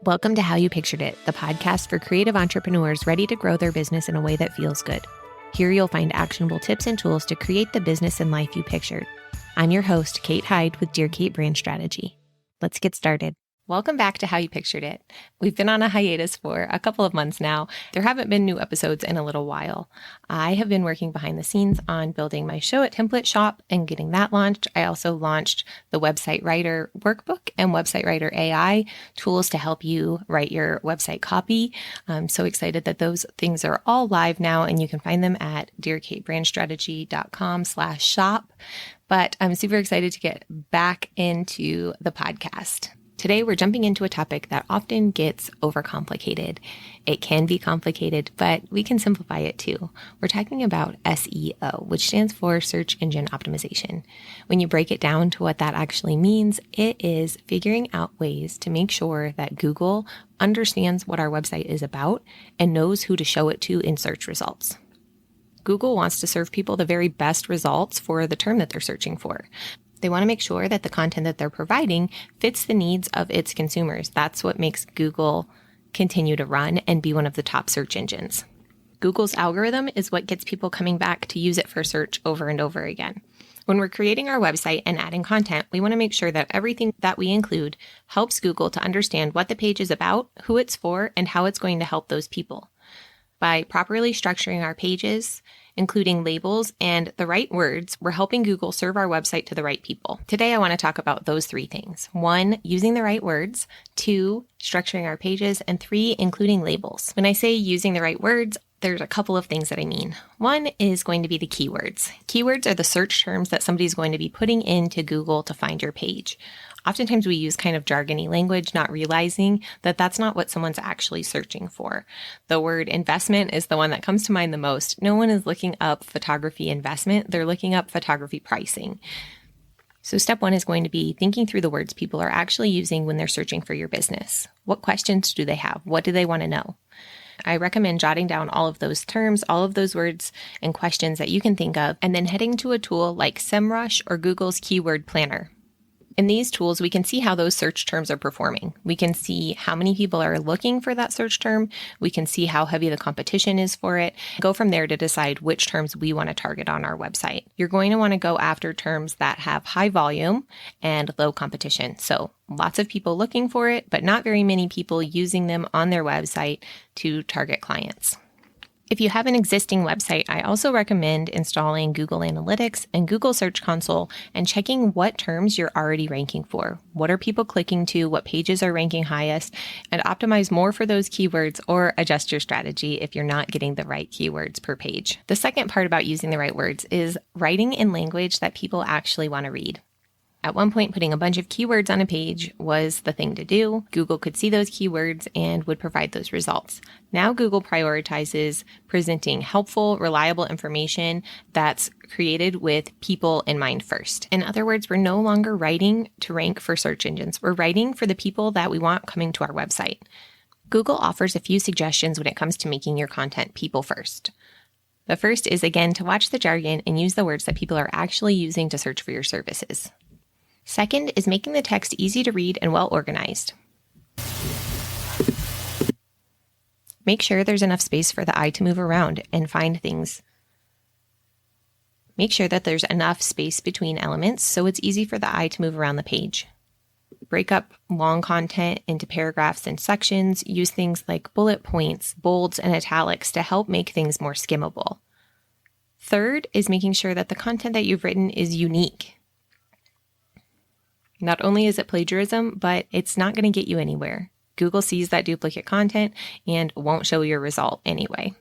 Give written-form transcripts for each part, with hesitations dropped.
Welcome to How You Pictured It, the podcast for creative entrepreneurs ready to grow their business in a way that feels good. Here you'll find actionable tips and tools to create the business and life you pictured. I'm your host, Kate Hyde with Dear Kate Brand Strategy. Let's get started. Welcome back to How You Pictured It. We've been on a hiatus for a couple of months now. There haven't been new episodes in a little while. I have been working behind the scenes on building my show at Template Shop and getting that launched. I also launched the Website Writer Workbook and Website Writer AI tools to help you write your website copy. I'm so excited that those things are all live now, and you can find them at dearkatebrandstrategy.com/shop. But I'm super excited to get back into the podcast. Today, we're jumping into a topic that often gets overcomplicated. It can be complicated, but we can simplify it too. We're talking about SEO, which stands for Search Engine Optimization. When you break it down to what that actually means, it is figuring out ways to make sure that Google understands what our website is about and knows who to show it to in search results. Google wants to serve people the very best results for the term that they're searching for. They want to make sure that the content that they're providing fits the needs of its consumers. That's what makes Google continue to run and be one of the top search engines. Google's algorithm is what gets people coming back to use it for search over and over again. When we're creating our website and adding content, we want to make sure that everything that we include helps Google to understand what the page is about, who it's for, and how it's going to help those people. By properly structuring our pages, including labels and the right words, we're helping Google serve our website to the right people. Today, I want to talk about those three things. 1, using the right words. 2, structuring our pages. And 3, including labels. When I say using the right words, there's a couple of things that I mean. 1 is going to be the keywords. Keywords are the search terms that somebody's going to be putting into Google to find your page. Oftentimes we use kind of jargony language, not realizing that that's not what someone's actually searching for. The word investment is the one that comes to mind the most. No one is looking up photography investment. They're looking up photography pricing. So step 1 is going to be thinking through the words people are actually using when they're searching for your business. What questions do they have? What do they want to know? I recommend jotting down all of those terms, all of those words and questions that you can think of, and then heading to a tool like SEMrush or Google's Keyword Planner. In these tools, we can see how those search terms are performing. We can see how many people are looking for that search term. We can see how heavy the competition is for it. Go from there to decide which terms we want to target on our website. You're going to want to go after terms that have high volume and low competition. So lots of people looking for it, but not very many people using them on their website to target clients. If you have an existing website, I also recommend installing Google Analytics and Google Search Console and checking what terms you're already ranking for. What are people clicking to? What pages are ranking highest? And optimize more for those keywords or adjust your strategy if you're not getting the right keywords per page. The second part about using the right words is writing in language that people actually want to read. At one point, putting a bunch of keywords on a page was the thing to do. Google could see those keywords and would provide those results. Now Google prioritizes presenting helpful, reliable information that's created with people in mind first. In other words, we're no longer writing to rank for search engines. We're writing for the people that we want coming to our website. Google offers a few suggestions when it comes to making your content people first. The first is, again, to watch the jargon and use the words that people are actually using to search for your services. Second is making the text easy to read and well organized. Make sure there's enough space for the eye to move around and find things. Make sure that there's enough space between elements so it's easy for the eye to move around the page. Break up long content into paragraphs and sections. Use things like bullet points, bolds, and italics to help make things more skimmable. Third is making sure that the content that you've written is unique. Not only is it plagiarism, but it's not going to get you anywhere. Google sees that duplicate content and won't show your result anyway.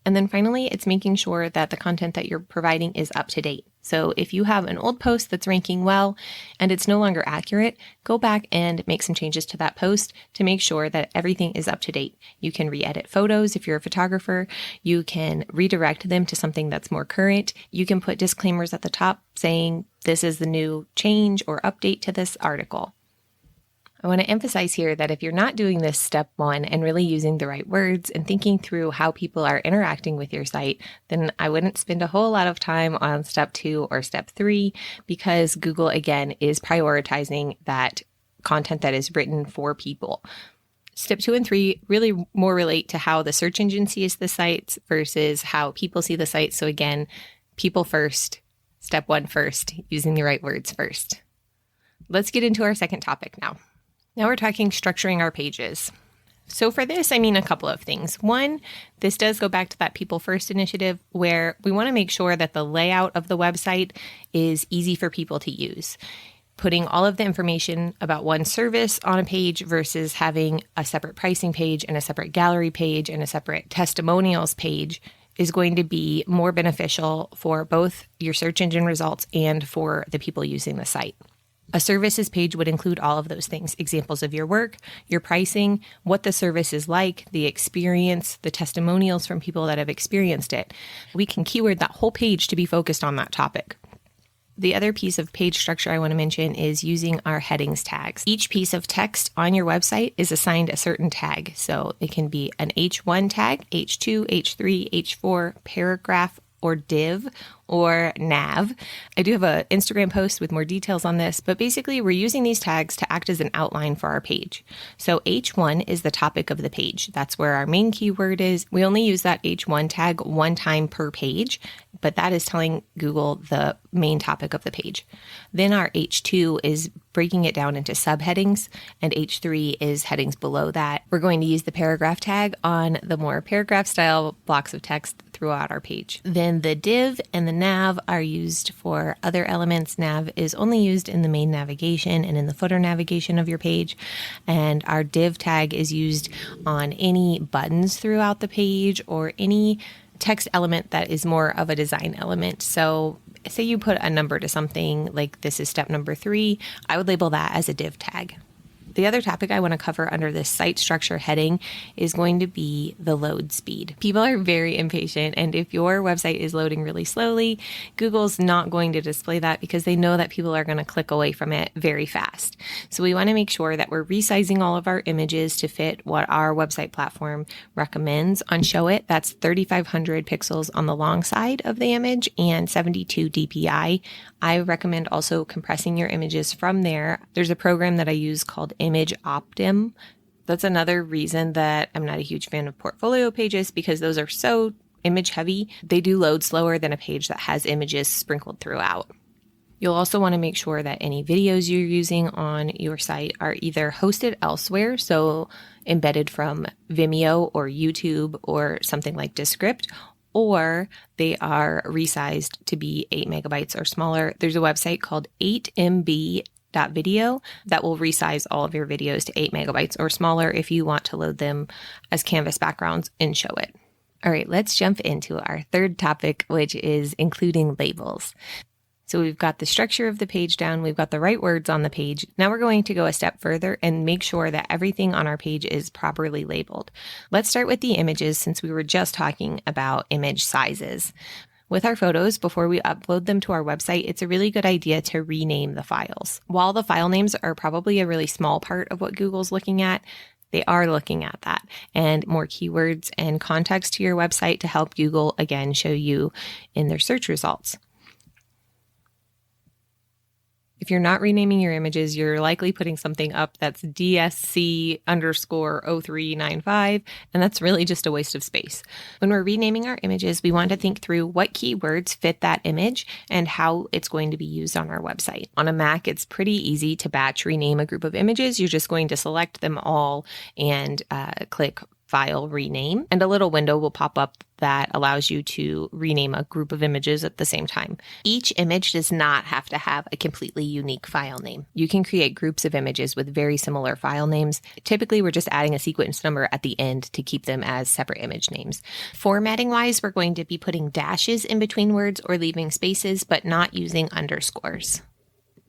And then finally, it's making sure that the content that you're providing is up to date. So if you have an old post that's ranking well and it's no longer accurate, go back and make some changes to that post to make sure that everything is up to date. You can re-edit photos if you're a photographer. You can redirect them to something that's more current. You can put disclaimers at the top saying this is the new change or update to this article. I want to emphasize here that if you're not doing this step 1 and really using the right words and thinking through how people are interacting with your site, then I wouldn't spend a whole lot of time on step 2 or step 3 because Google, again, is prioritizing that content that is written for people. Step 2 and 3 really more relate to how the search engine sees the sites versus how people see the sites. So again, people first, step 1 first, using the right words first. Let's get into our second topic now. Now we're talking structuring our pages. So for this, I mean a couple of things. One, this does go back to that people first initiative where we want to make sure that the layout of the website is easy for people to use. Putting all of the information about one service on a page versus having a separate pricing page and a separate gallery page and a separate testimonials page is going to be more beneficial for both your search engine results and for the people using the site. A services page would include all of those things: examples of your work, your pricing, what the service is like, the experience, the testimonials from people that have experienced it. We can keyword that whole page to be focused on that topic. The other piece of page structure I want to mention is using our headings tags. Each piece of text on your website is assigned a certain tag. So it can be an H1 tag, H2, H3, H4, paragraph, or div, or nav. I do have an Instagram post with more details on this, but basically we're using these tags to act as an outline for our page. So H1 is the topic of the page. That's where our main keyword is. We only use that H1 tag one time per page, but that is telling Google the main topic of the page. Then our H2 is breaking it down into subheadings, and H3 is headings below that. We're going to use the paragraph tag on the more paragraph style blocks of text throughout our page. Then the div and the nav are used for other elements. Nav is only used in the main navigation and in the footer navigation of your page. And our div tag is used on any buttons throughout the page or any text element that is more of a design element. So say you put a number to something like this is step number 3, I would label that as a div tag. The other topic I want to cover under this site structure heading is going to be the load speed. People are very impatient, and if your website is loading really slowly, Google's not going to display that because they know that people are going to click away from it very fast. So we want to make sure that we're resizing all of our images to fit what our website platform recommends. On Show It, that's 3,500 pixels on the long side of the image and 72 dpi. I recommend also compressing your images from there. There's a program that I use called Image Optim. That's another reason that I'm not a huge fan of portfolio pages because those are so image heavy. They do load slower than a page that has images sprinkled throughout. You'll also want to make sure that any videos you're using on your site are either hosted elsewhere, so embedded from Vimeo or YouTube or something like Descript, or they are resized to be 8 megabytes or smaller. There's a website called 8mb.video that will resize all of your videos to 8 megabytes or smaller if you want to load them as canvas backgrounds and Show It. All right, let's jump into our third topic, which is including labels. So we've got the structure of the page down. We've got the right words on the page. Now we're going to go a step further and make sure that everything on our page is properly labeled. Let's start with the images since we were just talking about image sizes. With our photos, before we upload them to our website, it's a really good idea to rename the files. While the file names are probably a really small part of what Google's looking at, they are looking at that and more keywords and context to your website to help Google, again, show you in their search results. If you're not renaming your images, you're likely putting something up that's DSC_0395, and that's really just a waste of space. When we're renaming our images, we want to think through what keywords fit that image and how it's going to be used on our website. On a Mac, it's pretty easy to batch rename a group of images. You're just going to select them all and click File, Rename, and a little window will pop up that allows you to rename a group of images at the same time. Each image does not have to have a completely unique file name. You can create groups of images with very similar file names. Typically, we're just adding a sequence number at the end to keep them as separate image names. Formatting wise, we're going to be putting dashes in between words or leaving spaces, but not using underscores.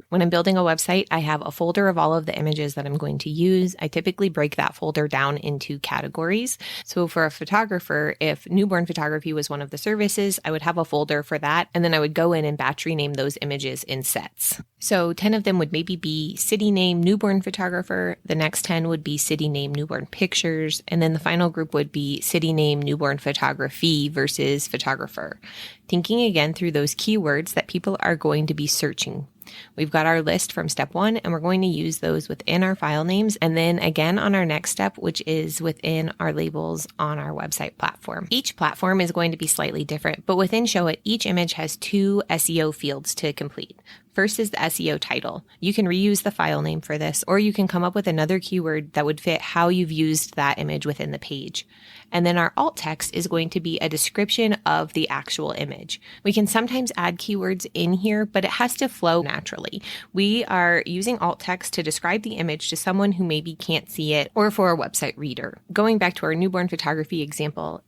When I'm building a website, I have a folder of all of the images that I'm going to use. I typically break that folder down into categories. So for a photographer, if newborn photography was one of the services, I would have a folder for that. And then I would go in and batch rename those images in sets. So 10 of them would maybe be city name newborn photographer. The next 10 would be city name newborn pictures. And then the final group would be city name newborn photography versus photographer. Thinking again through those keywords that people are going to be searching. We've got our list from step 1, and we're going to use those within our file names. And then again on our next step, which is within our labels on our website platform. Each platform is going to be slightly different, but within Showit, each image has 2 SEO fields to complete. First is the SEO title. You can reuse the file name for this, or you can come up with another keyword that would fit how you've used that image within the page. And then our alt text is going to be a description of the actual image. We can sometimes add keywords in here, but it has to flow naturally. We are using alt text to describe the image to someone who maybe can't see it, or for a website reader. Going back to our newborn photography example,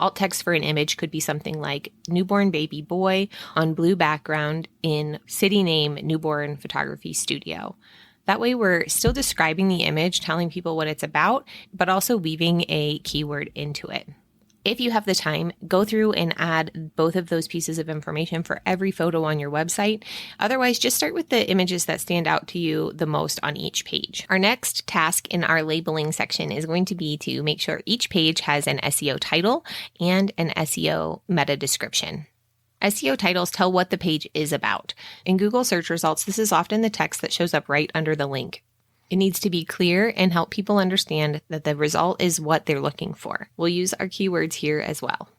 alt text for an image could be something like newborn baby boy on blue background in city name newborn photography studio. That way we're still describing the image, telling people what it's about, but also weaving a keyword into it. If you have the time, go through and add both of those pieces of information for every photo on your website. Otherwise, just start with the images that stand out to you the most on each page. Our next task in our labeling section is going to be to make sure each page has an SEO title and an SEO meta description. SEO titles tell what the page is about. In Google search results, this is often the text that shows up right under the link. It needs to be clear and help people understand that the result is what they're looking for. We'll use our keywords here as well.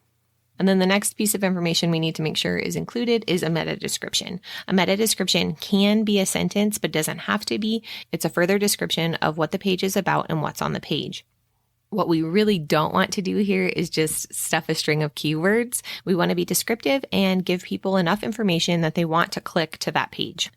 And then the next piece of information we need to make sure is included is a meta description. A meta description can be a sentence, but doesn't have to be. It's a further description of what the page is about and what's on the page. What we really don't want to do here is just stuff a string of keywords. We want to be descriptive and give people enough information that they want to click to that page.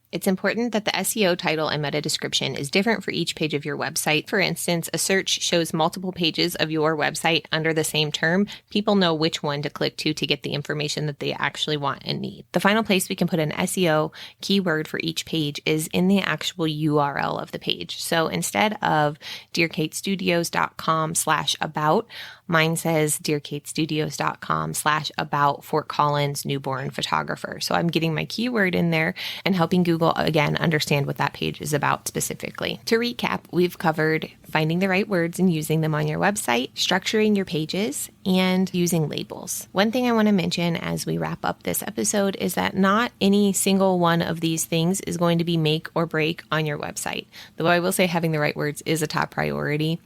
It's important that the SEO title and meta description is different for each page of your website. For instance, a search shows multiple pages of your website under the same term. People know which one to click to get the information that they actually want and need. The final place we can put an SEO keyword for each page is in the actual URL of the page. So instead of dearkatestudios.com/about, mine says dearkatestudios.com/about Fort Collins newborn photographer. So I'm getting my keyword in there and helping Google again understand what that page is about specifically. To recap, we've covered finding the right words and using them on your website, structuring your pages, and using labels. One thing I want to mention as we wrap up this episode is that not any single one of these things is going to be make or break on your website. Though I will say having the right words is a top priority.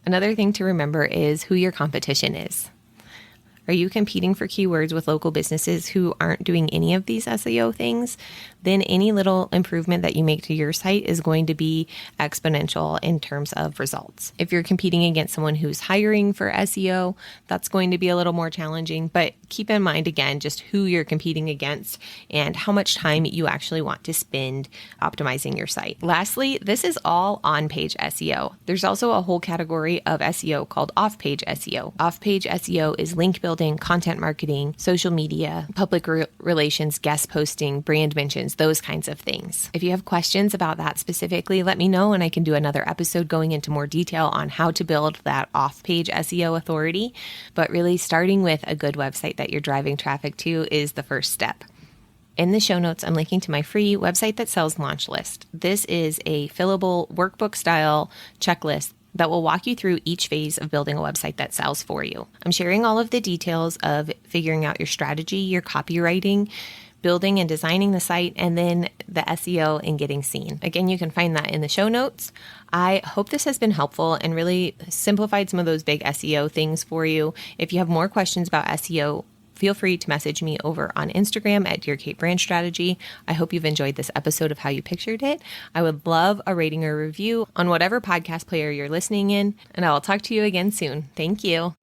Another thing to remember is who your competition is. Are you competing for keywords with local businesses who aren't doing any of these SEO things? Then any little improvement that you make to your site is going to be exponential in terms of results. If you're competing against someone who's hiring for SEO, that's going to be a little more challenging, but keep in mind again, just who you're competing against and how much time you actually want to spend optimizing your site. Lastly, this is all on-page SEO. There's also a whole category of SEO called off-page SEO. Off-page SEO is link building, content marketing, social media, public relations, guest posting, brand mentions, those kinds of things. If you have questions about that specifically, let me know and I can do another episode going into more detail on how to build that off-page SEO authority. But really starting with a good website that you're driving traffic to is the first step. In the show notes, I'm linking to my free website that sells launch list. This is a fillable workbook style checklist that will walk you through each phase of building a website that sells for you. I'm sharing all of the details of figuring out your strategy, your copywriting, building and designing the site, and then the SEO and getting seen. Again, you can find that in the show notes. I hope this has been helpful and really simplified some of those big SEO things for you. If you have more questions about SEO, feel free to message me over on Instagram at Dear Kate Brand Strategy. I hope you've enjoyed this episode of How You Pictured It. I would love a rating or review on whatever podcast player you're listening in, and I will talk to you again soon. Thank you.